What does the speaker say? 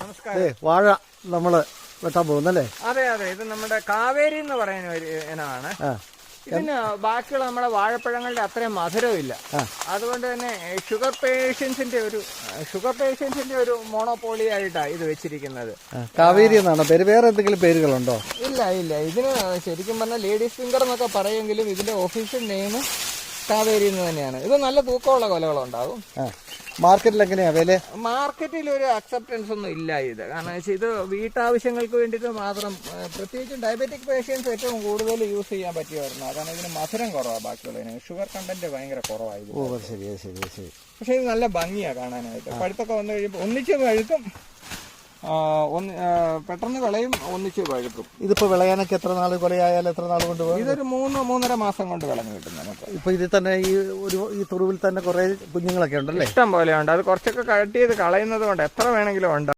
നമസ്കാരം. വാഴ നമ്മള് വെട്ടാൻ പോകുന്നല്ലേ? അതെ അതെ, ഇത് നമ്മുടെ കാവേരി എന്ന് പറയുന്ന ഒരു ഇനമാണ്. ഇതിന് ബാക്കിയുള്ള നമ്മുടെ വാഴപ്പഴങ്ങളുടെ അത്രയും മധുരവും ഇല്ല. അതുകൊണ്ട് തന്നെ ഷുഗർ പേഷ്യൻസിന്റെ ഒരു മോണോപോളി ആയിട്ടാണ് ഇത് വെച്ചിരിക്കുന്നത്. കാവേരി എന്നാണ് പേര്, വേറെ എന്തെങ്കിലും പേരുകളുണ്ടോ? ഇല്ല ഇല്ല, ഇതിന് ശരിക്കും പറഞ്ഞാൽ ലേഡീസ് ഫിംഗർ എന്നൊക്കെ പറയുമെങ്കിലും ഇതിന്റെ ഒഫീഷ്യൽ നെയിം കാവേരി എന്ന് തന്നെയാണ്. ഇത് നല്ല തൂക്കമുള്ള കൊലകളുണ്ടാകും. മാർക്കറ്റിൽ എങ്ങനെയാ വില? മാർക്കറ്റിൽ ഒരു അക്സെപ്റ്റൻസ് ഒന്നും ഇല്ല ഇത്. കാരണം വെച്ചാൽ ഇത് വീട്ടാവശ്യങ്ങൾക്ക് വേണ്ടിയിട്ട് മാത്രം, പ്രത്യേകിച്ചും ഡയബറ്റിക് പേഷ്യൻസ് ഏറ്റവും കൂടുതൽ യൂസ് ചെയ്യാൻ പറ്റിയായിരുന്നു. കാരണം ഇതിന് മധുരം കുറവാണ്, ബാക്കിയുള്ളതിന് ഷുഗർ കണ്ടന്റ് ഭയങ്കര കുറവായിരുന്നു. ഓ ശരി ശരി ശരി. പക്ഷെ ഇത് നല്ല ഭംഗിയാണ് കാണാനായിട്ട്. പഴുത്തൊക്കെ വന്നു കഴിയുമ്പോൾ ഒന്നിച്ച് പഴുക്കും, പെട്ടെന്ന് വിളയും, ഒന്നിച്ച് പഴുക്കും. ഇതിപ്പോ വിളയാനൊക്കെ എത്ര നാൾ കൊലയായാലും എത്ര നാൾ കൊണ്ട് പോകും? ഇതൊരു 3-3.5 മാസം കൊണ്ട് വിളഞ്ഞു കിട്ടും നമുക്ക്. ഇപ്പൊ ഇതിൽ തന്നെ ഈ തുറുവിൽ തന്നെ കുറെ കുഞ്ഞുങ്ങളൊക്കെ ഉണ്ടല്ലേ? ഇഷ്ടം പോലെ ഉണ്ട്. അത് കുറച്ചൊക്കെ കട്ട് ചെയ്ത് കളയുന്നത് കൊണ്ട് എത്ര വേണമെങ്കിലും ഉണ്ട്.